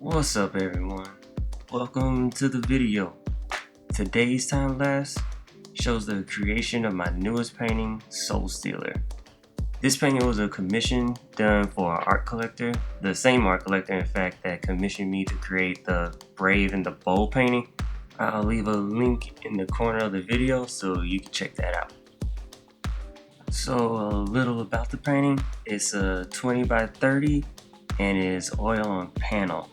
What's up, everyone? Welcome to the video. Today's time lapse shows the creation of my newest painting, Soul Stealer. This painting was a commission done for an art collector, the same art collector in fact that commissioned me to create the Brave and the Bold painting. I'll leave a link in the corner of the video so you can check that out. So a little about the painting. It's a 20 by 30 and is oil on panel.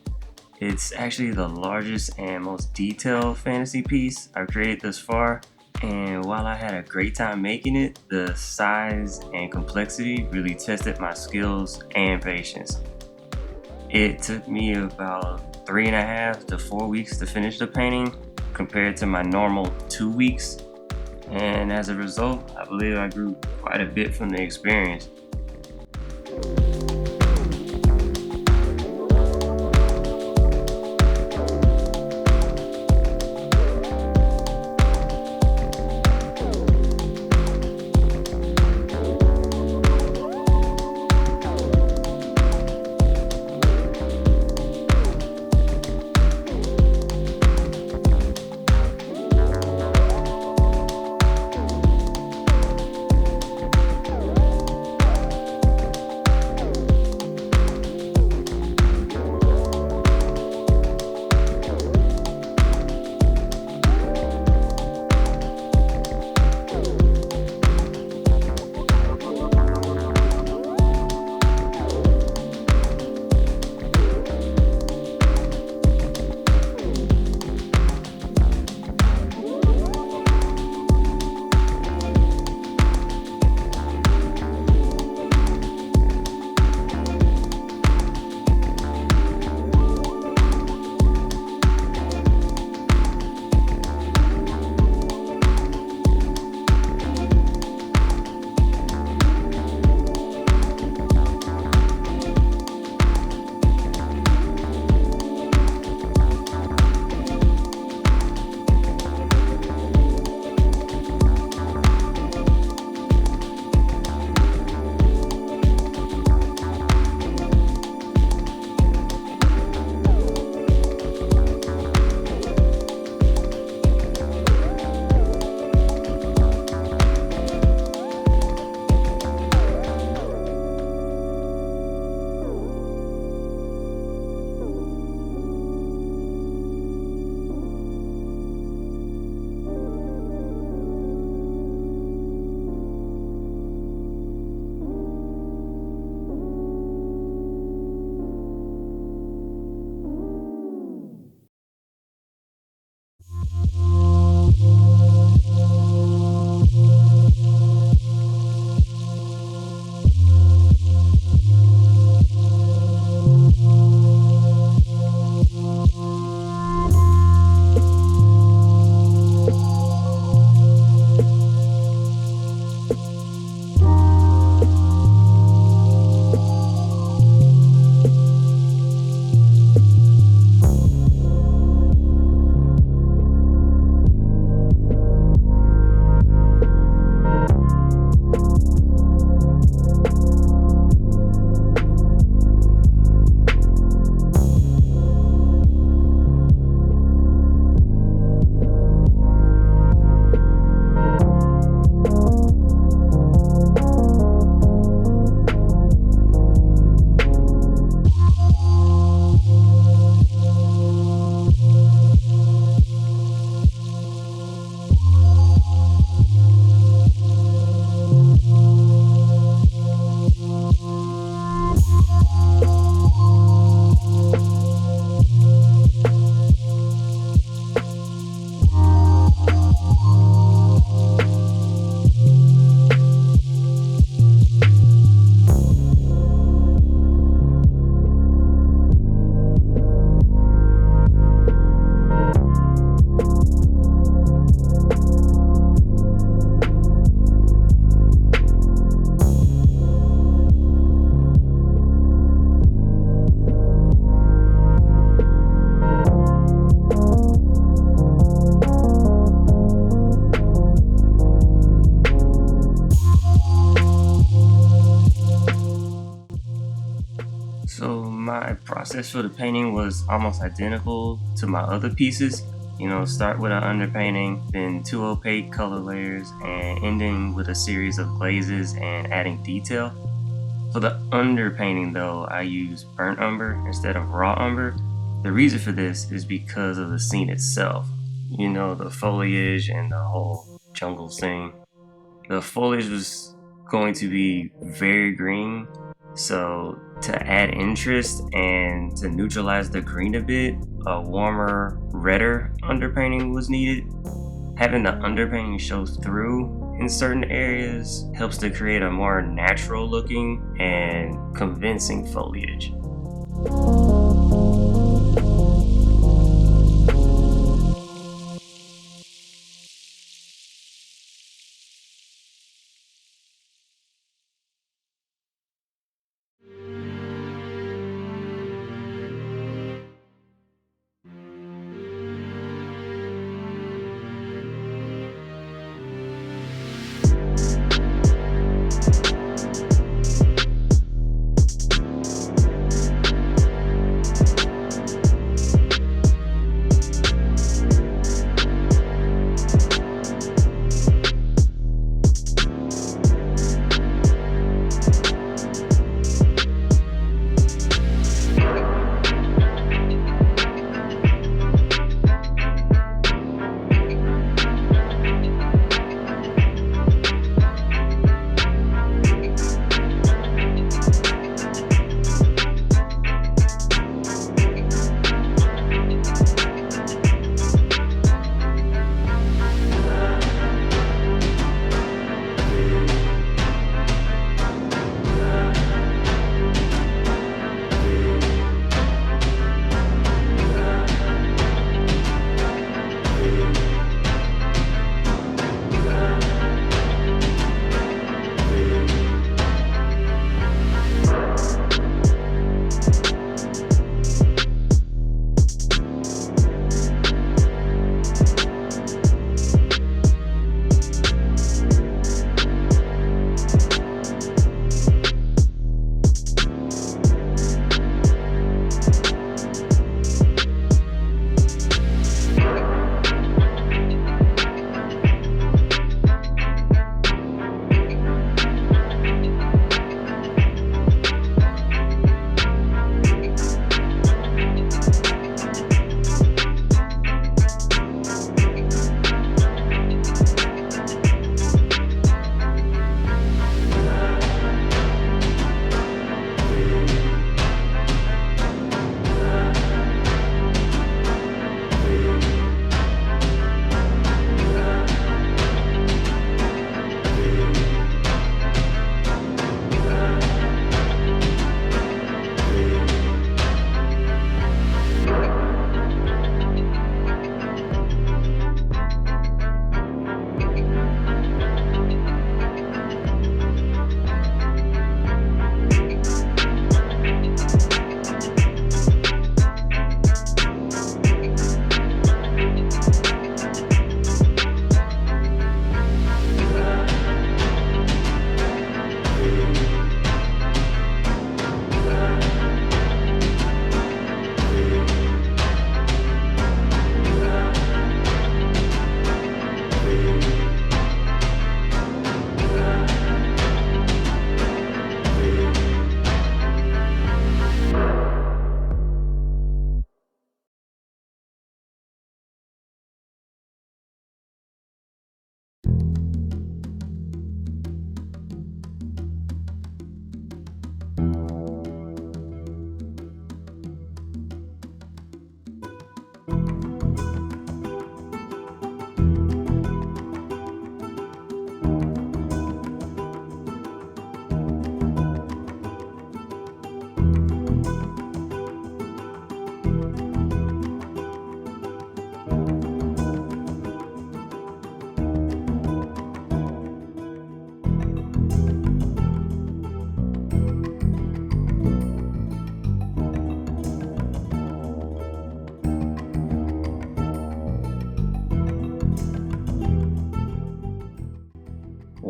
It's actually the largest and most detailed fantasy piece I've created thus far, and while I had a great time making it, the size and complexity really tested my skills and patience. It took me about 3.5 to 4 weeks to finish the painting compared to my normal 2 weeks, and as a result, I believe I grew quite a bit from the experience. process for the painting was almost identical to my other pieces. Start with an underpainting, then 2 opaque color layers, and ending with a series of glazes and adding detail. For the underpainting though, I use burnt umber instead of raw umber. The reason for this is because of the scene itself. The foliage and the whole jungle scene. The foliage was going to be very green, so to add interest and to neutralize the green a bit, a warmer, redder underpainting was needed. Having the underpainting show through in certain areas helps to create a more natural looking and convincing foliage.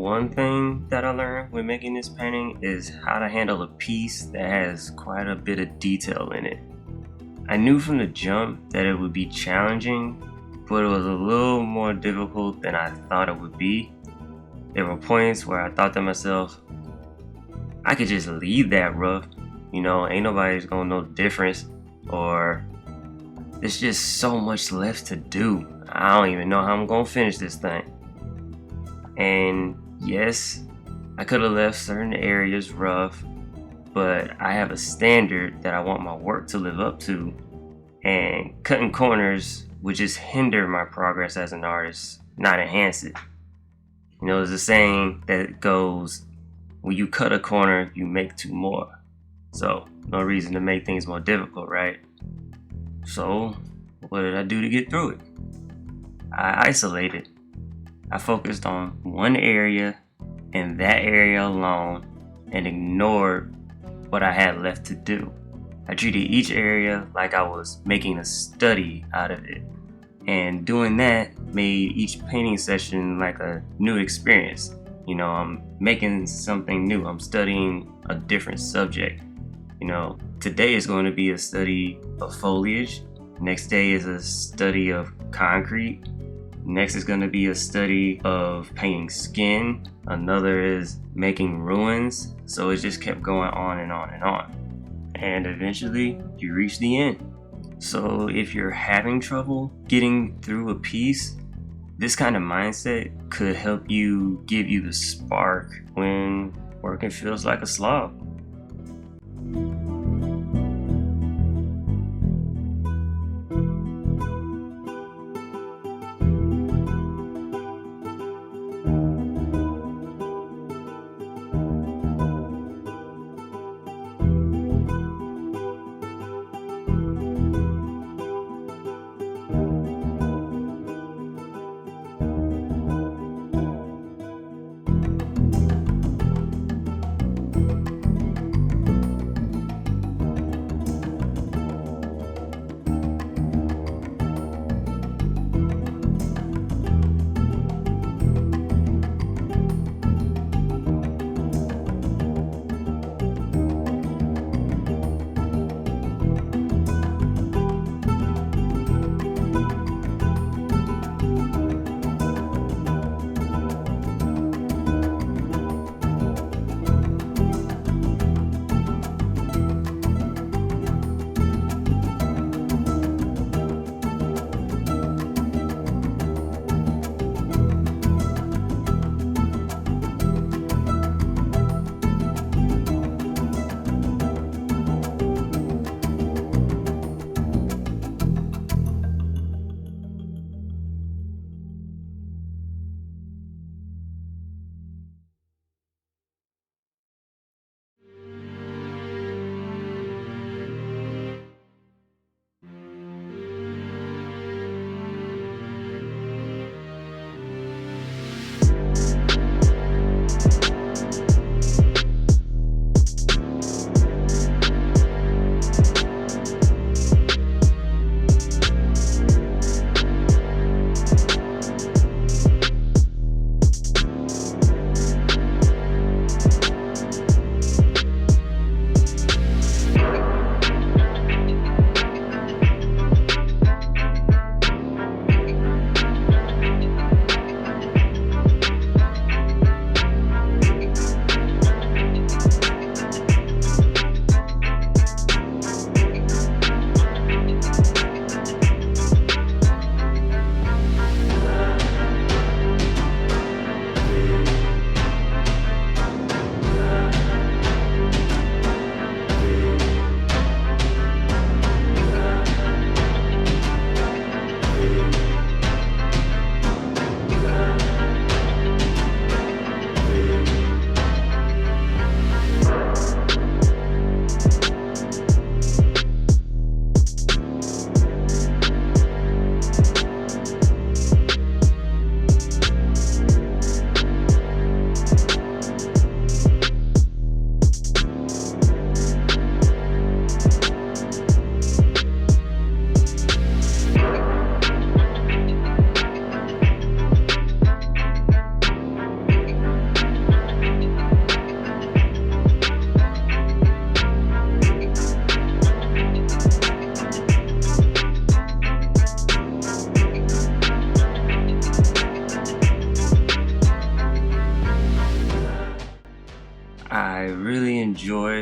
one thing that I learned when making this painting is how to handle a piece that has quite a bit of detail in it. I knew from the jump that it would be challenging, but it was a little more difficult than I thought it would be. There were points where I thought to myself, I could just leave that rough, ain't nobody's gonna know the difference, or there's just so much left to do. I don't even know how I'm gonna finish this thing. And yes, I could have left certain areas rough, but I have a standard that I want my work to live up to, and cutting corners would just hinder my progress as an artist, not enhance it. There's a saying that goes, when you cut a corner, you make two more. So, no reason to make things more difficult, right? So, what did I do to get through it? I isolated. I focused on one area and that area alone and ignored what I had left to do. I treated each area like I was making a study out of it. And doing that made each painting session like a new experience. I'm making something new. I'm studying a different subject. Today is going to be a study of foliage. Next day is a study of concrete. Next is going to be a study of painting skin. Another is making ruins. So it just kept going on and on and on. And eventually you reach the end. So if you're having trouble getting through a piece, this kind of mindset could help you give you the spark when working feels like a slog.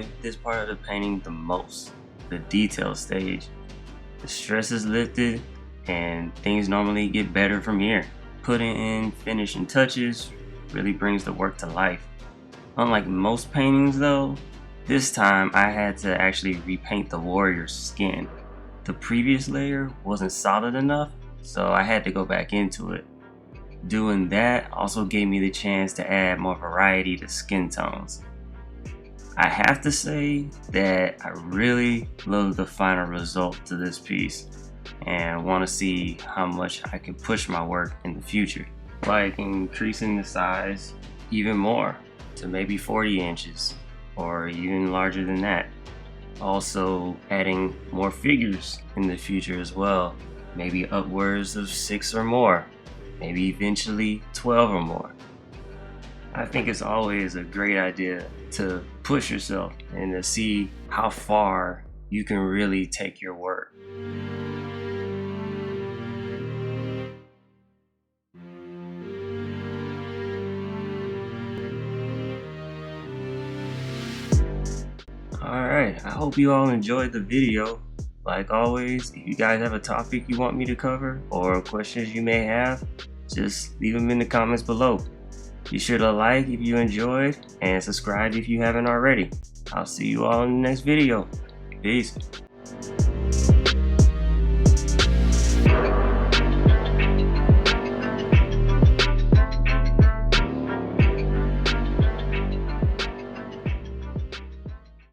enjoy this part of the painting the most, the detail stage. The stress is lifted and things normally get better from here. Putting in finishing touches really brings the work to life. Unlike most paintings though, this time I had to actually repaint the warrior's skin. The previous layer wasn't solid enough, so I had to go back into it. Doing that also gave me the chance to add more variety to skin tones. I have to say that I really love the final result to this piece and want to see how much I can push my work in the future, like increasing the size even more to maybe 40 inches or even larger than that. Also adding more figures in the future as well, maybe upwards of 6 or more, maybe eventually 12 or more. I think it's always a great idea to push yourself and to see how far you can really take your work. Alright, I hope you all enjoyed the video. Like always, if you guys have a topic you want me to cover or questions you may have, just leave them in the comments below. Be sure to like if you enjoyed and subscribe if you haven't already. I'll see you all in the next video. Peace.